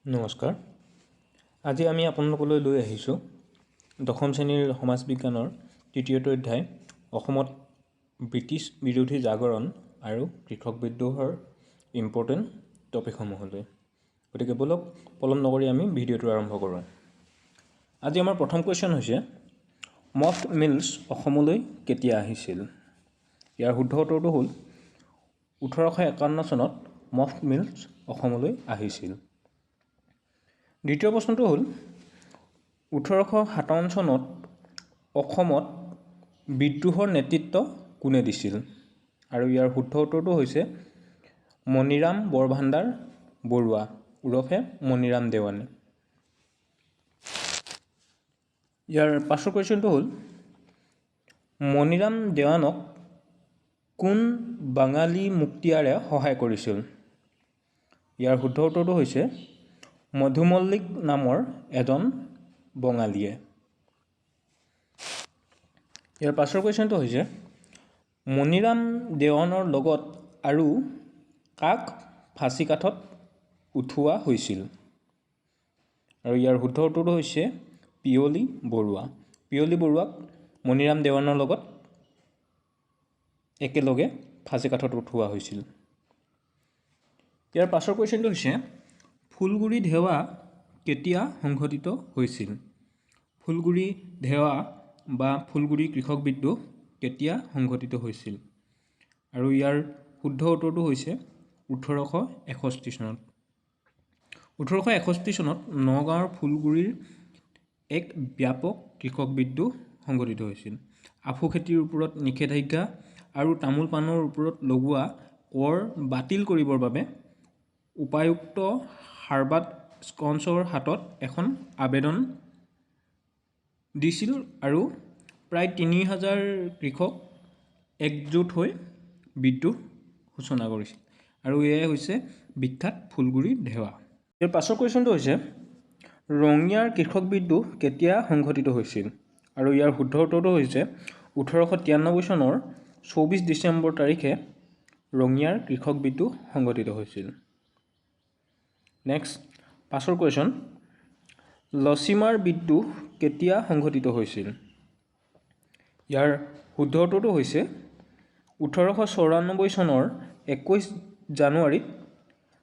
নমস্কাৰ। আজি আমি আপোনালোকলৈ লৈ আহিছোঁ দশম শ্ৰেণীৰ সমাজ বিজ্ঞানৰ তৃতীয়টো অধ্যায় অসমত ব্ৰিটিছ বিৰোধী জাগৰণ আৰু কৃষক বিদ্ৰোহৰ ইম্পৰ্টেণ্ট টপিকসমূহলৈ। গতিকে বলক পলম নকৰি আমি ভিডিঅ'টো আৰম্ভ কৰোঁ। আজি আমাৰ প্ৰথম কুৱেশ্যন হৈছে মফ মিলছ অসমলৈ কেতিয়া আহিছিল? ইয়াৰ শুদ্ধ উত্তৰটো হ'ল 1851 চনত মফ মিলছ অসমলৈ আহিছিল। দ্বিতীয় প্ৰশ্নটো হ'ল 1857 চনত অসমত বিদ্ৰোহৰ নেতৃত্ব কোনে দিছিল? আৰু ইয়াৰ শুদ্ধ উত্তৰটো হৈছে মণিৰাম বৰভাণ্ডাৰ বৰুৱা ওৰফে মণিৰাম দেৱানে। ইয়াৰ পাছৰ কুৱেশ্যনটো হ'ল মণিৰাম দেৱানক কোন বাঙালী মুক্তিয়াৰে সহায় কৰিছিল? ইয়াৰ শুদ্ধ উত্তৰটো হৈছে মধুমল্লিক নামৰ এজন বঙালীয়ে। ইয়াৰ পাছৰ কুৱেশ্যনটো হৈছে মণিৰাম দেৱানৰ লগত আৰু কাক ফাঁচী কাঠত উঠোৱা হৈছিল? আৰু ইয়াৰ শুদ্ধ উত্তৰটো হৈছে পিয়লি বৰুৱা। পিয়লি বৰুৱাক মণিৰাম দেৱানৰ লগত একেলগে ফাঁচী কাঠত উঠোৱা হৈছিল। ইয়াৰ পাছৰ কুৱেশ্যনটো হৈছে ফুলগুৰি ধেৱা কেতিয়া সংঘটিত হৈছিল? ফুলগুৰি ধেৱা বা ফুলগুৰি কৃষক বিদ্ৰোহ কেতিয়া সংঘটিত হৈছিল? আৰু ইয়াৰ শুদ্ধ উত্তৰটো হৈছে 1861 চনত। 1861 চনত নগাঁৱৰ ফুলগুৰিৰ এক ব্যাপক কৃষক বিদ্ৰোহ সংঘটিত হৈছিল। আফু খেতিৰ ওপৰত নিষেধাজ্ঞা আৰু তামোল পাণৰ ওপৰত লগোৱা কৰ বাতিল কৰিবৰ বাবে উপায়ুক্ত হাৰ্বাৰ্ট স্কন্সৰ হাতত এখন আবেদন দিছিল আৰু প্ৰায় 3000 কৃষক একজোট হৈ বিদ্ৰোহ সূচনা কৰিছিল। আৰু এয়াই হৈছে বিখ্যাত ফুলগুৰি ধেৱা। ইয়াৰ পাছৰ কুৱেশ্যনটো হৈছে ৰঙিয়াৰ কৃষক বিদ্ৰোহ কেতিয়া সংঘটিত হৈছিল? আৰু ইয়াৰ শুদ্ধ উত্তৰটো হৈছে 1893 চনৰ 24 ডিচেম্বৰ তাৰিখে ৰঙিয়াৰ কৃষক বিদ্ৰোহ সংঘটিত হৈছিল। নেক্সট পাছৰ কুৱেশ্যন লচিমাৰ বিদ্ৰোহ কেতিয়া সংঘটিত হৈছিল? ইয়াৰ শুদ্ধ উত্তৰটো হৈছে 1894 চনৰ 21 জানুৱাৰীত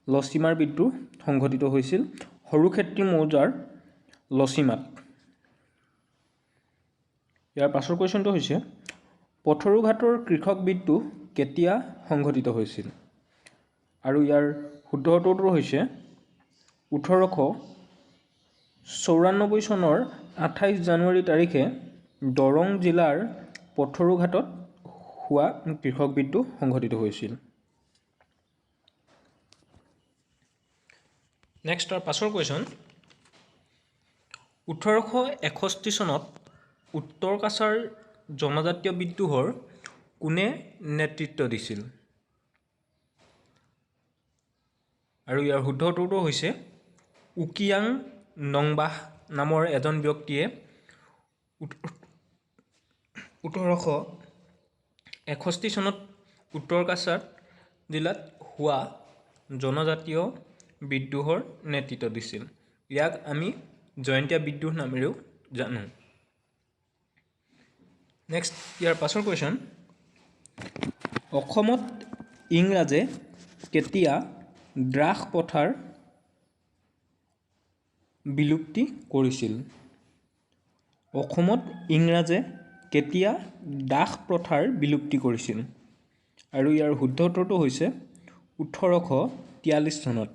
লচিমাৰ বিদ্ৰোহ সংঘটিত হৈছিল সৰুক্ষেত্ৰী মৌজাৰ লচিমাত। ইয়াৰ পাছৰ কুৱেশ্যনটো হৈছে পথৰুঘাটৰ কৃষক বিদ্ৰোহ কেতিয়া সংঘটিত হৈছিল? আৰু ইয়াৰ শুদ্ধ উত্তৰটো হৈছে 1894 চনৰ 28 জানুৱাৰী তাৰিখে দৰং জিলাৰ পথৰুঘাটত হোৱা কৃষক বিদ্ৰোহ সংঘটিত হৈছিল। নেক্সট তাৰ পাছৰ কুৱেশ্যন 1861 চনত উত্তৰ কাছাৰ জনজাতীয় বিদ্ৰোহৰ কোনে নেতৃত্ব দিছিল? আৰু ইয়াৰ শুদ্ধ উত্তৰটো হৈছে উকিয়াং নংবাহ নামৰ এজন ব্যক্তিয়ে 1861 চনত উত্তৰ কাছাৰ জিলাত হোৱা জনজাতীয় বিদ্ৰোহৰ নেতৃত্ব দিছিল। ইয়াক আমি জয়ন্তীয়া বিদ্ৰোহ নামেৰেও জানো। নেক্সট ইয়াৰ পাছৰ কুৱেশ্যন অসমত ইংৰাজে কেতিয়া দ্ৰাস প্ৰথাৰ বিলুপ্তি কৰিছিল? অসমত ইংৰাজে কেতিয়া দাস প্ৰথাৰ বিলুপ্তি কৰিছিল? আৰু ইয়াৰ শুদ্ধ উত্তৰটো হৈছে 1843 চনত।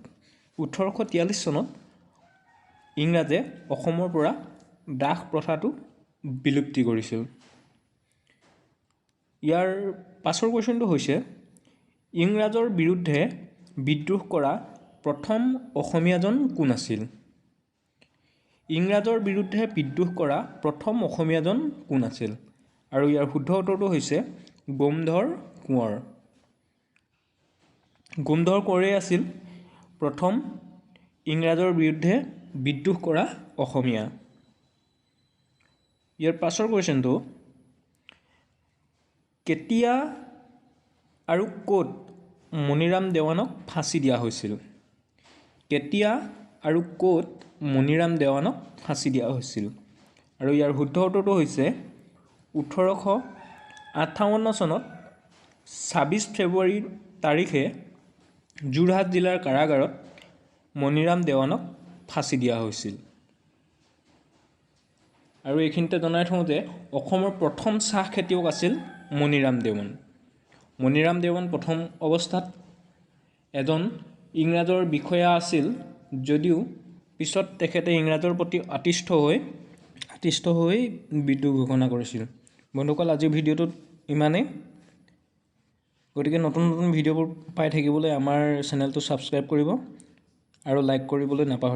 1843 চনত ইংৰাজে অসমৰ পৰা দাস প্ৰথাটো বিলুপ্তি কৰিছিল। ইয়াৰ পাছৰ কুৱেশ্যনটো হৈছে ইংৰাজৰ বিৰুদ্ধে বিদ্ৰোহ কৰা প্ৰথম অসমীয়াজন কোন আছিল? ইংৰাজৰ বিৰুদ্ধে বিদ্ৰোহ কৰা প্ৰথম অসমীয়াজন কোন আছিল? আৰু ইয়াৰ শুদ্ধ উত্তৰটো হৈছে গোমধৰ কোঁৱৰ। গোমধৰ কোঁৱৰেই আছিল প্ৰথম ইংৰাজৰ বিৰুদ্ধে বিদ্ৰোহ কৰা অসমীয়া। ইয়াৰ পাছৰ কুৱেশ্যনটো কেতিয়া আৰু ক'ত মণিৰাম দেৱানক ফাঁচি দিয়া হৈছিল? কেতিয়া আৰু ক'ত মণিৰাম দেৱানক ফাঁচি দিয়া হৈছিল। আৰু ইয়াৰ শুদ্ধ উত্তৰটো হৈছে 1858 চনত 26 ফেব্ৰুৱাৰী তাৰিখে যোৰহাট জিলাৰ কাৰাগাৰত মণিৰাম দেৱানক ফাঁচি দিয়া হৈছিল। আৰু এইখিনিতে জনাই থওঁ যে অসমৰ প্ৰথম চাহ খেতিয়ক আছিল মণিৰাম দেৱান। মণিৰাম দেৱান প্ৰথম অৱস্থাত এজন ইংৰাজৰ বিষয়া আছিল, যদিও পিছত তেখেতে ইংৰাজৰ প্ৰতি অতিষ্ঠ হৈ বিদ্ৰোহ ঘোষণা কৰিছিল। বন্ধুসকল, আজিৰ ভিডিঅ'টোত ইমানেই। গতিকে নতুন নতুন ভিডিঅ'বোৰ পাই থাকিবলৈ আমাৰ চেনেলটো ছাবস্ক্ৰাইব কৰিব আৰু লাইক কৰিবলৈ নাপাহৰিব।